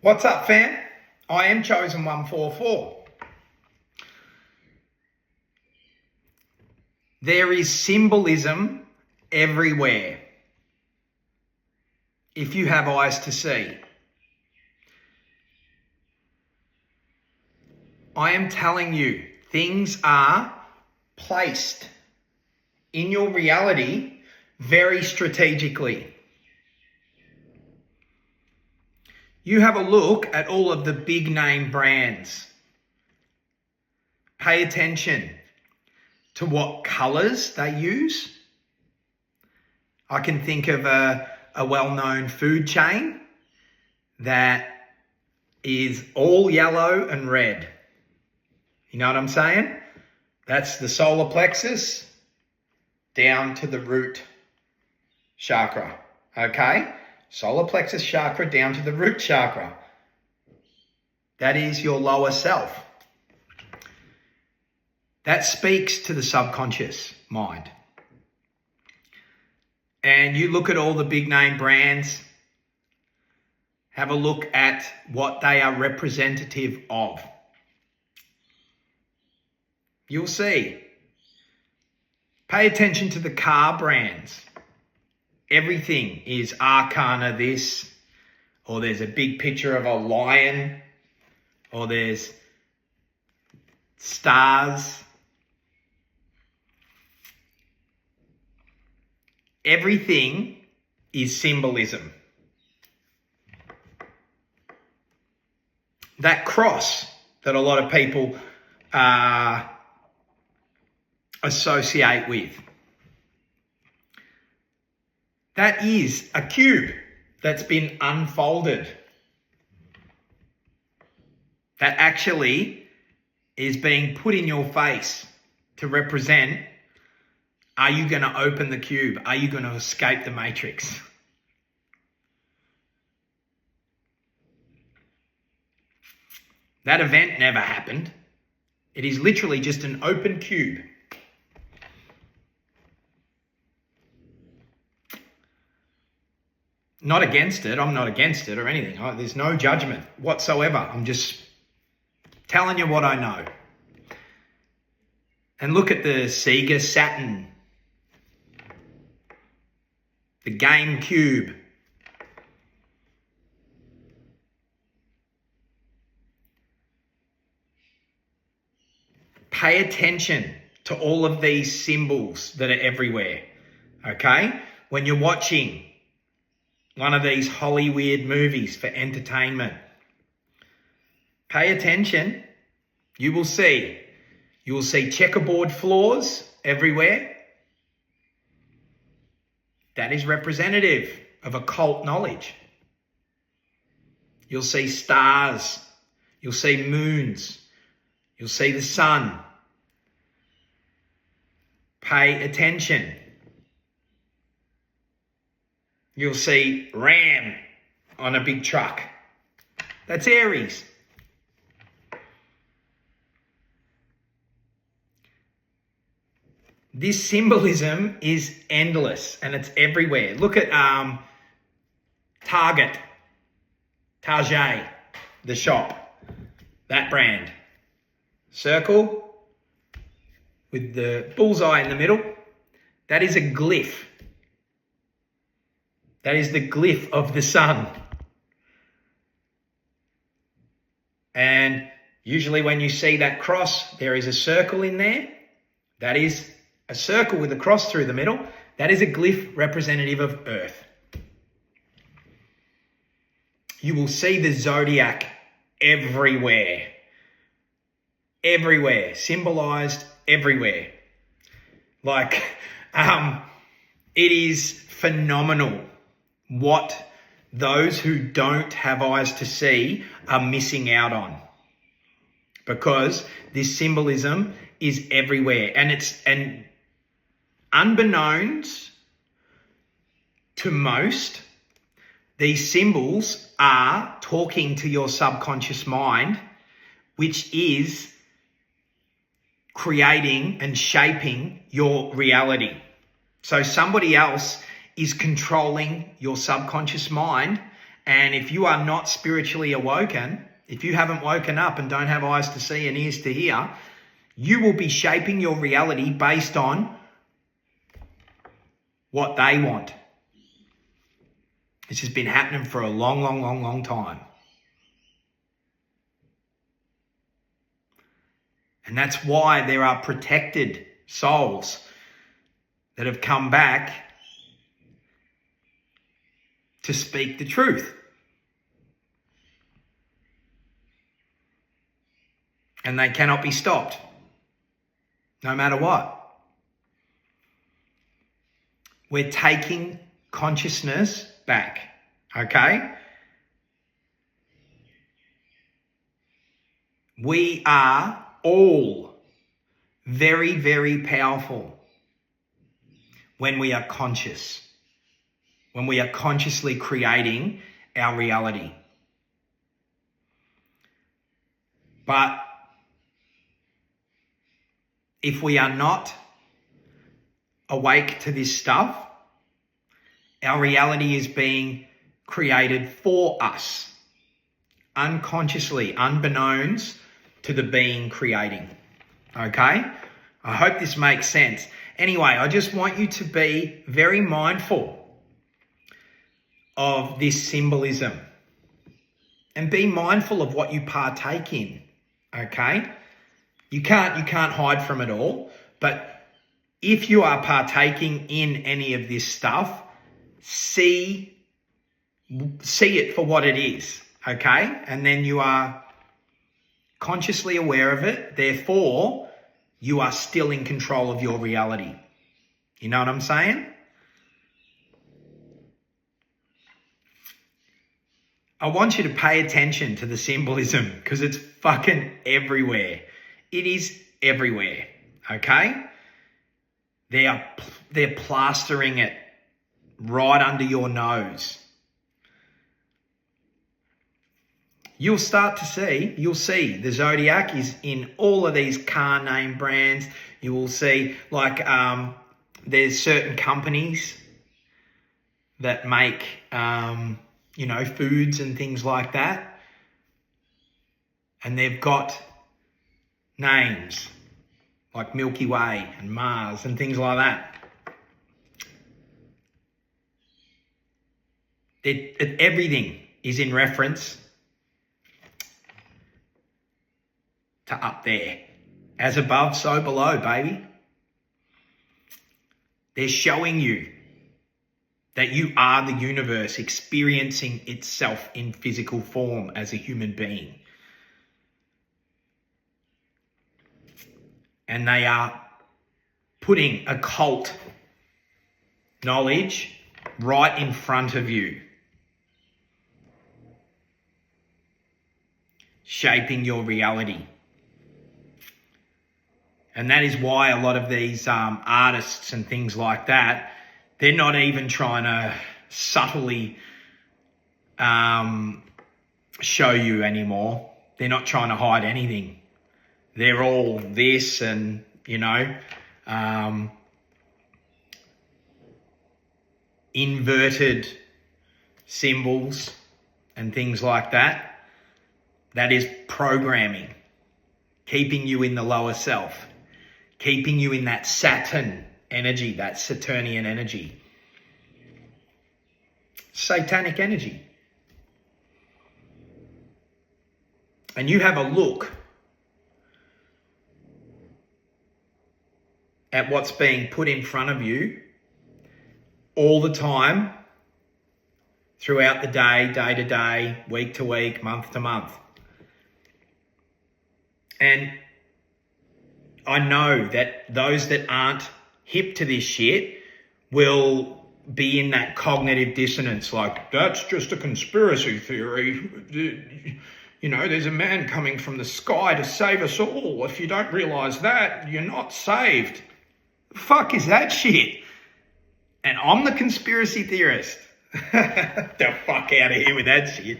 What's up, fam? I am Chosen 144. There is symbolism everywhere if you have eyes to see. I am telling you, things are placed in your reality very strategically. You have a look at all of the big name brands. Pay attention to what colours they use. I can think of a well-known food chain that is all yellow and red. You know what I'm saying? That's the solar plexus down to the root chakra, okay? Solar plexus chakra down to the root chakra. That is your lower self. That speaks to the subconscious mind. And you look at all the big name brands, have a look at what they are representative of. You'll see. Pay attention to the car brands. Everything is Arcana this, or there's a big picture of a lion, or there's stars. Everything is symbolism. That cross that a lot of people associate with, that is a cube that's been unfolded. That actually is being put in your face to represent, are you going to open the cube? Are you going to escape the matrix? That event never happened. It is literally just an open cube. Not against it. I'm not against it or anything. There's no judgment whatsoever. I'm just telling you what I know. And look at the Sega Saturn, the GameCube. Pay attention to all of these symbols that are everywhere, okay? When you're watching one of these Hollywood movies for entertainment, pay attention. You will see checkerboard floors everywhere. That is representative of occult knowledge. You'll see stars. You'll see moons. You'll see the sun. Pay attention. You'll see Ram on a big truck. That's Aries. This symbolism is endless and it's everywhere. Look at Target, the shop, that brand. Circle with the bullseye in the middle. That is a glyph. That is the glyph of the sun. And usually when you see that cross, there is a circle in there. That is a circle with a cross through the middle. That is a glyph representative of Earth. You will see the zodiac everywhere. Everywhere. Symbolized everywhere. Like, it is phenomenal what those who don't have eyes to see are missing out on. Because this symbolism is everywhere. And unbeknownst to most, these symbols are talking to your subconscious mind, which is creating and shaping your reality. So somebody else is controlling your subconscious mind And if you are not spiritually awoken, if you haven't woken up and don't have eyes to see and ears to hear, you will be shaping your reality based on what they want. This has been happening for a long time. And that's why there are protected souls that have come back to speak the truth. And they cannot be stopped, no matter what. We're taking consciousness back, okay? We are all very, very powerful when we are conscious, when we are consciously creating our reality. But if we are not awake to this stuff, our reality is being created for us, unconsciously, unbeknownst to the being creating. Okay? I hope this makes sense. Anyway, I just want you to be very mindful of this symbolism and be mindful of what you partake in. Okay? You can't hide from it all, but if you are partaking in any of this stuff, see it for what it is, okay? And then you are consciously aware of it. Therefore, you are still in control of your reality. You know what I'm saying? I want you to pay attention to the symbolism because it's fucking everywhere. It is everywhere, okay? They're plastering it right under your nose. You'll see the Zodiac is in all of these car name brands. You will see there's certain companies that make, foods and things like that. And they've got names like Milky Way and Mars and things like that. Everything is in reference to up there. As above, so below, baby. They're showing you that you are the universe experiencing itself in physical form as a human being. And they are putting occult knowledge right in front of you, shaping your reality. And that is why a lot of these artists and things like that, they're not even trying to subtly show you anymore. They're not trying to hide anything. They're all this and, inverted symbols and things like that. That is programming, keeping you in the lower self, keeping you in that Saturn energy, that Saturnian energy. Satanic energy. And you have a look at what's being put in front of you all the time, throughout the day, day to day, week to week, month to month. And I know that those that aren't hip to this shit will be in that cognitive dissonance, like, that's just a conspiracy theory. There's a man coming from the sky to save us all. If you don't realise that, you're not saved. The fuck is that shit? And I'm the conspiracy theorist. The fuck out of here with that shit.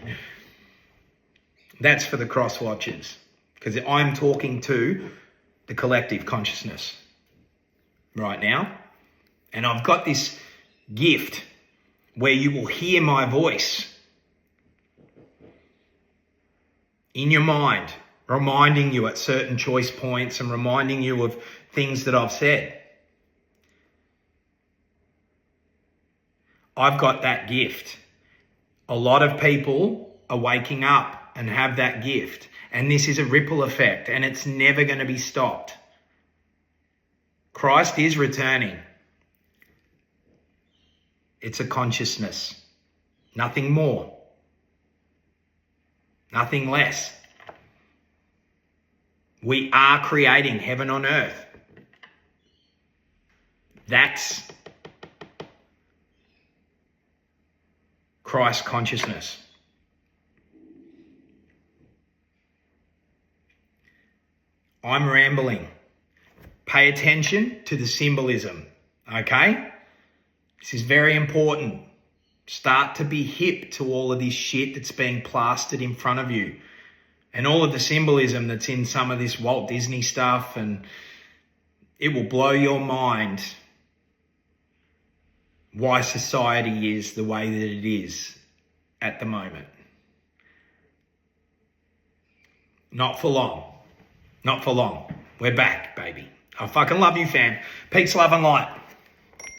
That's for the cross watchers. Because I'm talking to the collective consciousness right now. And I've got this gift where you will hear my voice in your mind, reminding you at certain choice points and reminding you of things that I've said. I've got that gift. A lot of people are waking up and have that gift. And this is a ripple effect, and it's never going to be stopped. Christ is returning. It's a consciousness. Nothing more. Nothing less. We are creating heaven on earth. That's Christ consciousness. I'm rambling. Pay attention to the symbolism, okay? This is very important. Start to be hip to all of this shit that's being plastered in front of you. And all of the symbolism that's in some of this Walt Disney stuff, and it will blow your mind why society is the way that it is at the moment. Not for long. Not for long. We're back, baby. I fucking love you, fam. Peace, love, and light.